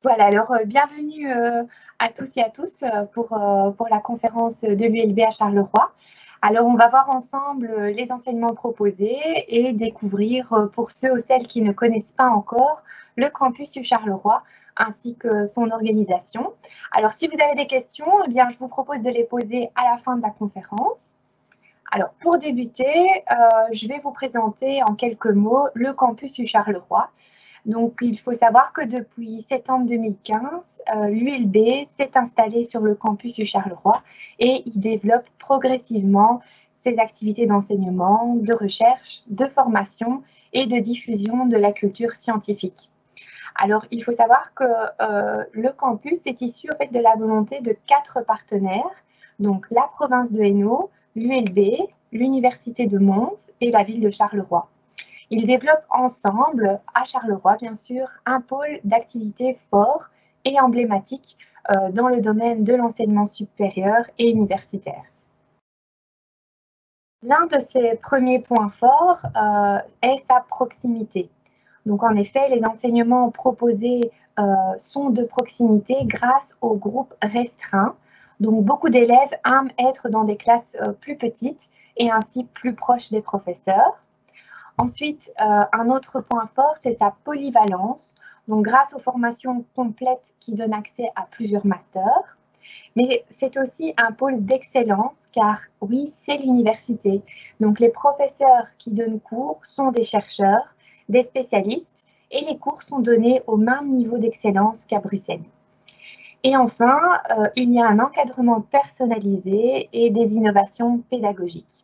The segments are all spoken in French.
Voilà, alors bienvenue à tous et à tous pour la conférence de l'ULB à Charleroi. Alors, on va voir ensemble les enseignements proposés et découvrir, pour ceux ou celles qui ne connaissent pas encore, le campus du Charleroi ainsi que son organisation. Alors, si vous avez des questions, eh bien, je vous propose de les poser à la fin de la conférence. Alors, pour débuter, je vais vous présenter en quelques mots le campus du Charleroi. Donc, il faut savoir que depuis septembre 2015, l'ULB s'est installé sur le campus du Charleroi et il développe progressivement ses activités d'enseignement, de recherche, de formation et de diffusion de la culture scientifique. Alors, il faut savoir que le campus est issu en fait, de la volonté de 4 partenaires, donc la province de Hainaut, l'ULB, l'Université de Mons et la ville de Charleroi. Ils développent ensemble, à Charleroi bien sûr, un pôle d'activité fort et emblématique dans le domaine de l'enseignement supérieur et universitaire. L'un de ses premiers points forts est sa proximité. Donc en effet, les enseignements proposés sont de proximité grâce aux groupes restreints. Donc beaucoup d'élèves aiment être dans des classes plus petites et ainsi plus proches des professeurs. Ensuite, un autre point fort, c'est sa polyvalence. Donc, grâce aux formations complètes qui donnent accès à plusieurs masters. Mais c'est aussi un pôle d'excellence, car oui, c'est l'université. Donc, les professeurs qui donnent cours sont des chercheurs, des spécialistes, et les cours sont donnés au même niveau d'excellence qu'à Bruxelles. Et enfin, il y a un encadrement personnalisé et des innovations pédagogiques.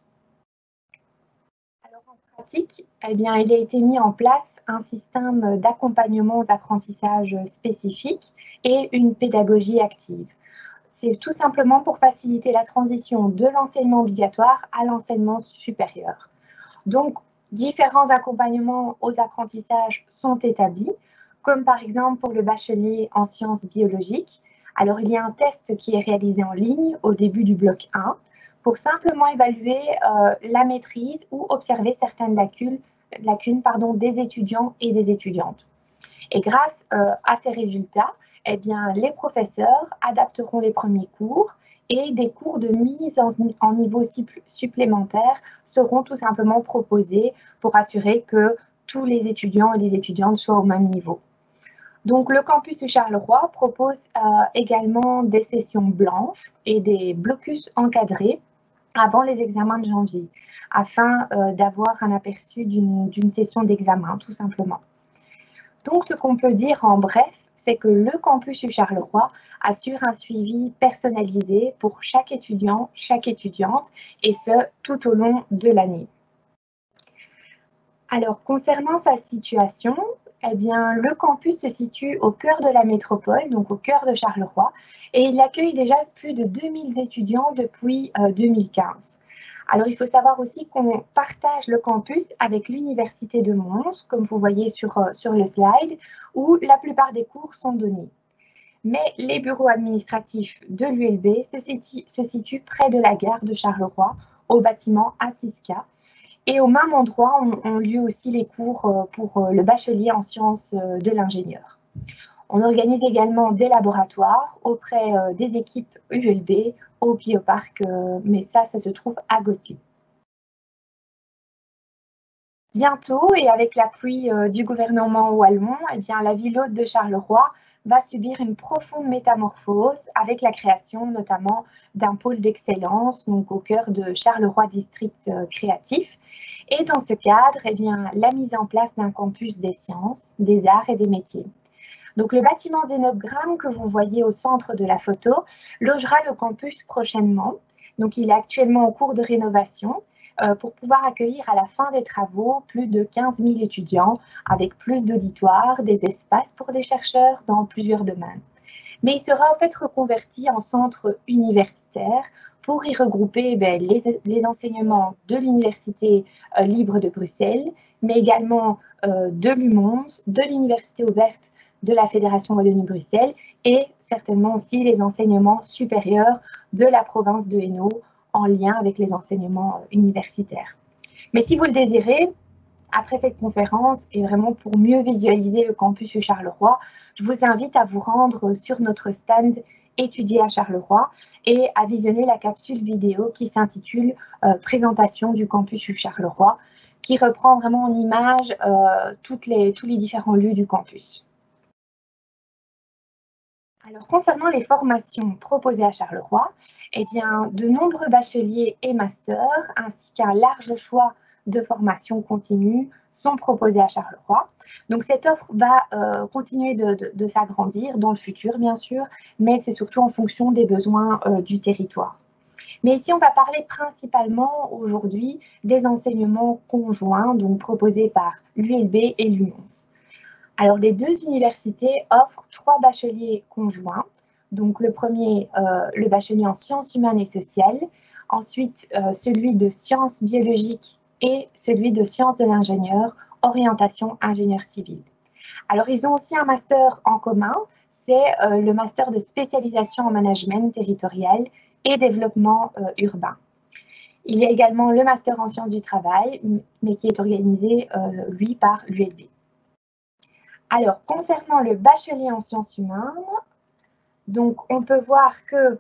Eh bien, il a été mis en place un système d'accompagnement aux apprentissages spécifiques et une pédagogie active. C'est tout simplement pour faciliter la transition de l'enseignement obligatoire à l'enseignement supérieur. Donc, différents accompagnements aux apprentissages sont établis, comme par exemple pour le bachelier en sciences biologiques. Alors, il y a un test qui est réalisé en ligne au début du bloc 1 pour simplement évaluer la maîtrise ou observer certaines lacunes des étudiants et des étudiantes. Et grâce à ces résultats, eh bien, les professeurs adapteront les premiers cours et des cours de mise en niveau supplémentaire seront tout simplement proposés pour assurer que tous les étudiants et les étudiantes soient au même niveau. Donc, le campus du Charleroi propose également des sessions blanches et des blocus encadrés avant les examens de janvier, afin d'avoir un aperçu d'une session d'examen, tout simplement. Donc, ce qu'on peut dire en bref, c'est que le campus du Charleroi assure un suivi personnalisé pour chaque étudiant, chaque étudiante, et ce, tout au long de l'année. Alors, concernant sa situation, eh bien, le campus se situe au cœur de la métropole, donc au cœur de Charleroi, et il accueille déjà plus de 2000 étudiants depuis 2015. Alors, il faut savoir aussi qu'on partage le campus avec l'Université de Mons, comme vous voyez sur le slide, où la plupart des cours sont donnés. Mais les bureaux administratifs de l'ULB se situent près de la gare de Charleroi, au bâtiment A6K. Et au même endroit ont lieu aussi les cours pour le bachelier en sciences de l'ingénieur. On organise également des laboratoires auprès des équipes ULB au Bioparc, mais ça se trouve à Gosselies. Bientôt, et avec l'appui du gouvernement wallon, eh bien, la ville haute de Charleroi va subir une profonde métamorphose avec la création notamment d'un pôle d'excellence, donc au cœur de Charleroi District Créatif. Et dans ce cadre, eh bien, la mise en place d'un campus des sciences, des arts et des métiers. Donc, le bâtiment Zénogramme que vous voyez au centre de la photo logera le campus prochainement. Donc, il est actuellement en cours de rénovation pour pouvoir accueillir à la fin des travaux plus de 15 000 étudiants avec plus d'auditoires, des espaces pour des chercheurs dans plusieurs domaines. Mais il sera en fait reconverti en centre universitaire pour y regrouper les enseignements de l'Université libre de Bruxelles, mais également de l'UMONS, de l'Université ouverte de la Fédération Wallonie-Bruxelles et certainement aussi les enseignements supérieurs de la province de Hainaut en lien avec les enseignements universitaires. Mais si vous le désirez, après cette conférence, et vraiment pour mieux visualiser le campus Charleroi, je vous invite à vous rendre sur notre stand Étudier à Charleroi et à visionner la capsule vidéo qui s'intitule Présentation du campus Charleroi, qui reprend vraiment en image tous les différents lieux du campus. Alors, concernant les formations proposées à Charleroi, eh bien, de nombreux bacheliers et masters, ainsi qu'un large choix de formations continues, sont proposés à Charleroi. Donc, cette offre va continuer de s'agrandir dans le futur, bien sûr, mais c'est surtout en fonction des besoins du territoire. Mais ici, on va parler principalement aujourd'hui des enseignements conjoints, donc proposés par l'ULB et l'UMONS. Alors, les deux universités offrent 3 bacheliers conjoints. Donc, le premier, le bachelier en sciences humaines et sociales. Ensuite, celui de sciences biologiques et celui de sciences de l'ingénieur, orientation ingénieur civil. Alors, ils ont aussi un master en commun. C'est le master de spécialisation en management territorial et développement urbain. Il y a également le master en sciences du travail, mais qui est organisé, lui, par l'ULB. Alors, concernant le bachelier en sciences humaines, donc on peut voir que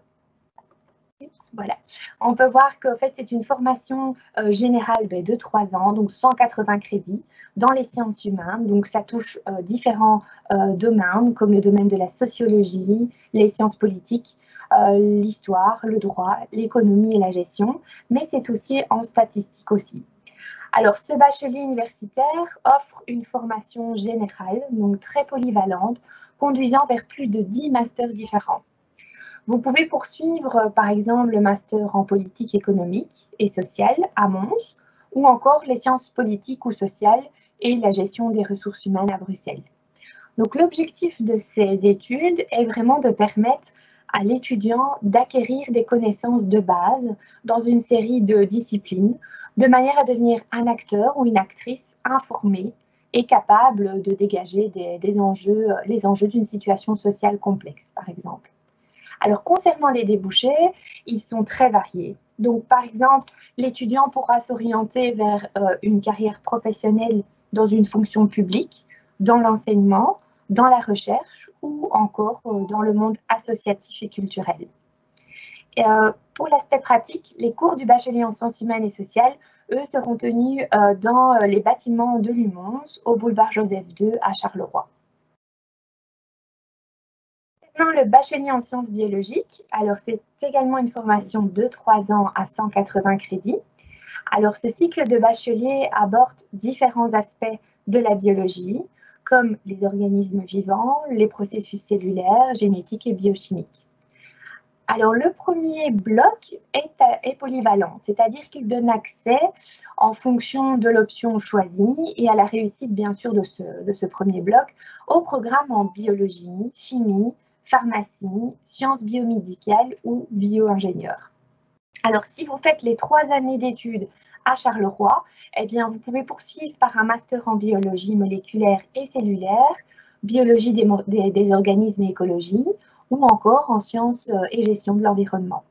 on peut voir qu'en fait, c'est une formation générale de 3 ans, donc 180 crédits dans les sciences humaines. Donc, ça touche différents domaines, comme le domaine de la sociologie, les sciences politiques, l'histoire, le droit, l'économie et la gestion, mais c'est aussi en statistique aussi. Alors, ce bachelier universitaire offre une formation générale, donc très polyvalente, conduisant vers plus de 10 masters différents. Vous pouvez poursuivre, par exemple, le master en politique économique et sociale à Mons, ou encore les sciences politiques ou sociales et la gestion des ressources humaines à Bruxelles. Donc, l'objectif de ces études est vraiment de permettre à l'étudiant d'acquérir des connaissances de base dans une série de disciplines, de manière à devenir un acteur ou une actrice informée et capable de dégager les enjeux d'une situation sociale complexe, par exemple. Alors, concernant les débouchés, ils sont très variés. Donc, par exemple, l'étudiant pourra s'orienter vers une carrière professionnelle dans une fonction publique, dans l'enseignement, dans la recherche ou encore dans le monde associatif et culturel. Pour l'aspect pratique, les cours du bachelier en sciences humaines et sociales, eux, seront tenus dans les bâtiments de l'UMONS, au boulevard Joseph II à Charleroi. Maintenant, le bachelier en sciences biologiques, alors c'est également une formation de 3 ans à 180 crédits. Alors, ce cycle de bachelier aborde différents aspects de la biologie, comme les organismes vivants, les processus cellulaires, génétiques et biochimiques. Alors, le premier bloc est polyvalent, c'est-à-dire qu'il donne accès en fonction de l'option choisie et à la réussite, bien sûr, de ce premier bloc, au programme en biologie, chimie, pharmacie, sciences biomédicales ou bio-ingénieur. Alors, si vous faites les 3 années d'études à Charleroi, eh bien, vous pouvez poursuivre par un master en biologie moléculaire et cellulaire, biologie des organismes et écologie, ou encore en sciences et gestion de l'environnement.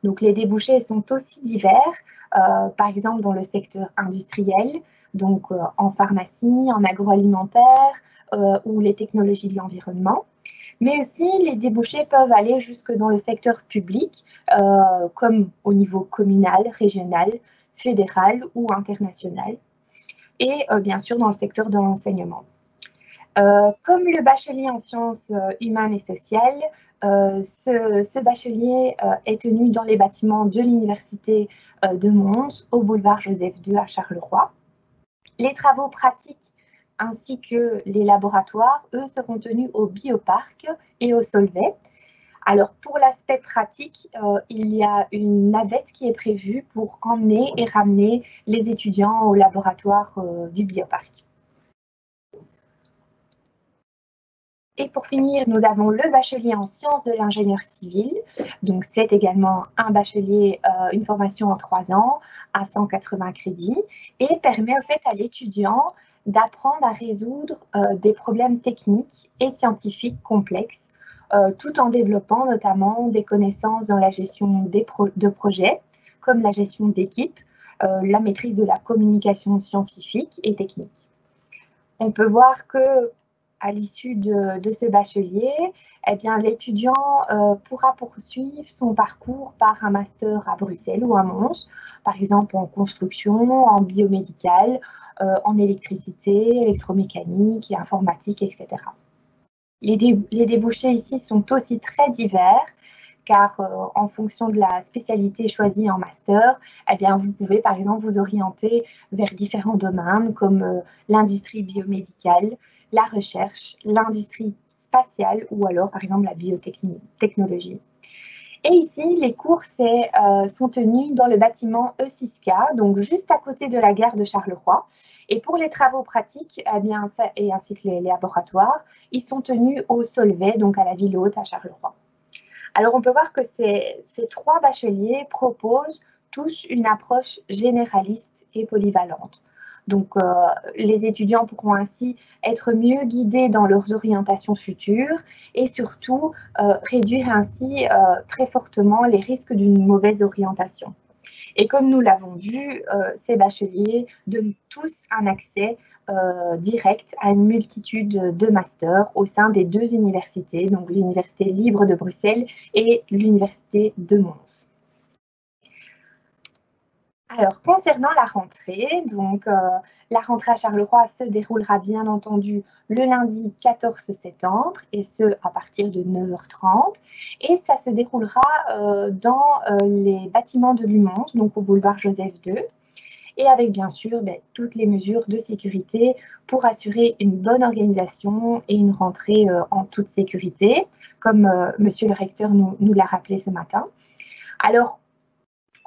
Donc, les débouchés sont aussi divers, par exemple dans le secteur industriel, donc en pharmacie, en agroalimentaire ou les technologies de l'environnement. Mais aussi, les débouchés peuvent aller jusque dans le secteur public, comme au niveau communal, régional, fédéral ou international, et bien sûr dans le secteur de l'enseignement. Comme le bachelier en sciences humaines et sociales, ce bachelier est tenu dans les bâtiments de l'université de Mons, au boulevard Joseph II à Charleroi. Les travaux pratiques ainsi que les laboratoires, eux, seront tenus au Bioparc et au Solvay. Alors, pour l'aspect pratique, il y a une navette qui est prévue pour emmener et ramener les étudiants au laboratoire du Bioparc. Et pour finir, nous avons le bachelier en sciences de l'ingénieur civil. Donc, c'est également un bachelier, une formation en 3 ans à 180 crédits et permet en fait à l'étudiant d'apprendre à résoudre des problèmes techniques et scientifiques complexes, tout en développant notamment des connaissances dans la gestion de projets, comme la gestion d'équipe, la maîtrise de la communication scientifique et technique. On peut voir que à l'issue de ce bachelier, eh bien, l'étudiant pourra poursuivre son parcours par un master à Bruxelles ou à Mons, par exemple en construction, en biomédical, en électricité, électromécanique, et informatique, etc. Les débouchés ici sont aussi très divers, car en fonction de la spécialité choisie en master, eh bien, vous pouvez par exemple vous orienter vers différents domaines comme l'industrie biomédicale, la recherche, l'industrie spatiale ou alors par exemple la biotechnologie. Et ici, les cours sont tenus dans le bâtiment E6K, donc juste à côté de la gare de Charleroi. Et pour les travaux pratiques, eh bien, et ainsi que les laboratoires, ils sont tenus au Solvay, donc à la ville haute à Charleroi. Alors, on peut voir que ces 3 bacheliers proposent tous une approche généraliste et polyvalente. Donc, les étudiants pourront ainsi être mieux guidés dans leurs orientations futures et surtout réduire ainsi très fortement les risques d'une mauvaise orientation. Et comme nous l'avons vu, ces bacheliers donnent tous un accès direct à une multitude de masters au sein des 2 universités, donc l'Université libre de Bruxelles et l'Université de Mons. Alors, concernant la rentrée, donc la rentrée à Charleroi se déroulera bien entendu le lundi 14 septembre, et ce à partir de 9h30. Et ça se déroulera dans les bâtiments de l'UMONS, donc au boulevard Joseph II, et avec bien sûr toutes les mesures de sécurité pour assurer une bonne organisation et une rentrée en toute sécurité, comme monsieur le recteur nous l'a rappelé ce matin. Alors,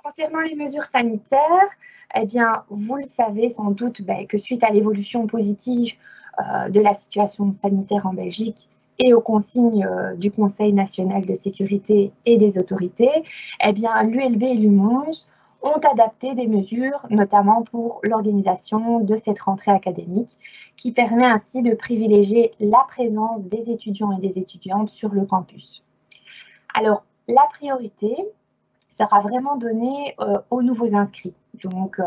concernant les mesures sanitaires, eh bien, vous le savez sans doute que suite à l'évolution positive de la situation sanitaire en Belgique et aux consignes du Conseil national de sécurité et des autorités, eh bien, l'ULB et l'UMONS ont adapté des mesures, notamment pour l'organisation de cette rentrée académique, qui permet ainsi de privilégier la présence des étudiants et des étudiantes sur le campus. Alors, la priorité sera vraiment donnée aux nouveaux inscrits, donc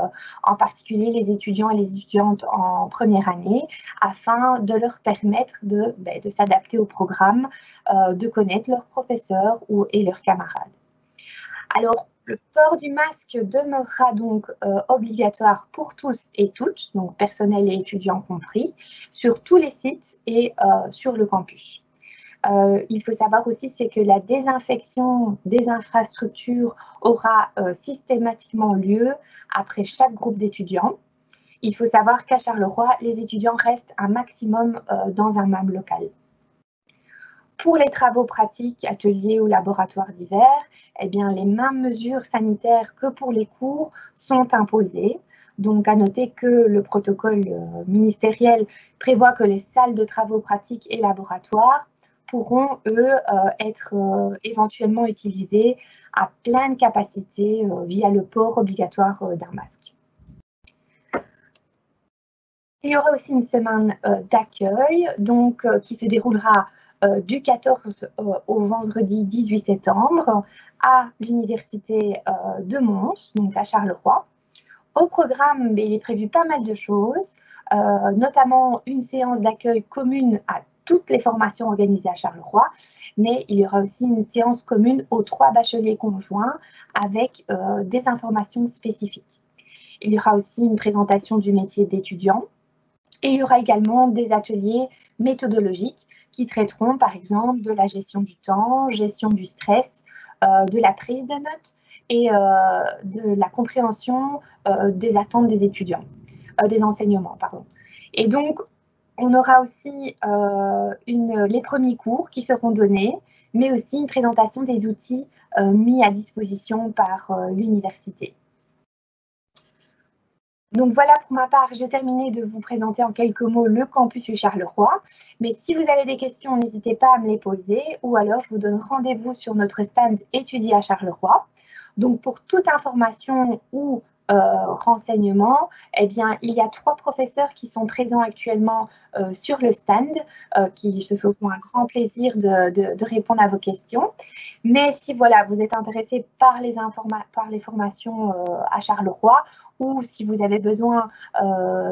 en particulier les étudiants et les étudiantes en première année, afin de leur permettre de s'adapter au programme, de connaître leurs professeurs et leurs camarades. Alors, le port du masque demeurera donc obligatoire pour tous et toutes, donc personnel et étudiants compris, sur tous les sites et sur le campus. Il faut savoir aussi c'est que la désinfection des infrastructures aura systématiquement lieu après chaque groupe d'étudiants. Il faut savoir qu'à Charleroi, les étudiants restent un maximum dans un même local. Pour les travaux pratiques, ateliers ou laboratoires divers, eh bien, les mêmes mesures sanitaires que pour les cours sont imposées. Donc, à noter que le protocole ministériel prévoit que les salles de travaux pratiques et laboratoires pourront, eux, être éventuellement utilisés à pleine capacité via le port obligatoire d'un masque. Il y aura aussi une semaine d'accueil qui se déroulera du 14 au vendredi 18 septembre à l'université de Mons, donc à Charleroi. Au programme, il est prévu pas mal de choses, notamment une séance d'accueil commune à toutes les formations organisées à Charleroi, mais il y aura aussi une séance commune aux 3 bacheliers conjoints avec des informations spécifiques. Il y aura aussi une présentation du métier d'étudiant et il y aura également des ateliers méthodologiques qui traiteront par exemple de la gestion du temps, gestion du stress, de la prise de notes et de la compréhension des attentes des étudiants, des enseignements, pardon. Et donc, on aura aussi les premiers cours qui seront donnés, mais aussi une présentation des outils mis à disposition par l'université. Donc voilà, pour ma part, j'ai terminé de vous présenter en quelques mots le campus U Charleroi. Mais si vous avez des questions, n'hésitez pas à me les poser, ou alors je vous donne rendez-vous sur notre stand Étudier à Charleroi. Donc pour toute information ou renseignements, eh bien, il y a 3 professeurs qui sont présents actuellement sur le stand, qui se feront un grand plaisir de répondre à vos questions. Mais si voilà, vous êtes intéressé par les formations à Charleroi, ou si vous avez besoin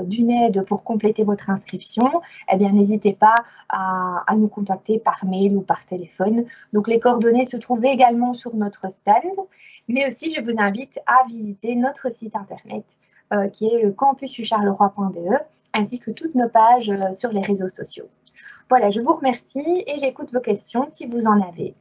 d'une aide pour compléter votre inscription, eh bien, n'hésitez pas à nous contacter par mail ou par téléphone. Donc, les coordonnées se trouvent également sur notre stand, mais aussi, je vous invite à visiter notre site internet qui est le campusucharleroi.be, ainsi que toutes nos pages sur les réseaux sociaux. Voilà, je vous remercie et j'écoute vos questions si vous en avez.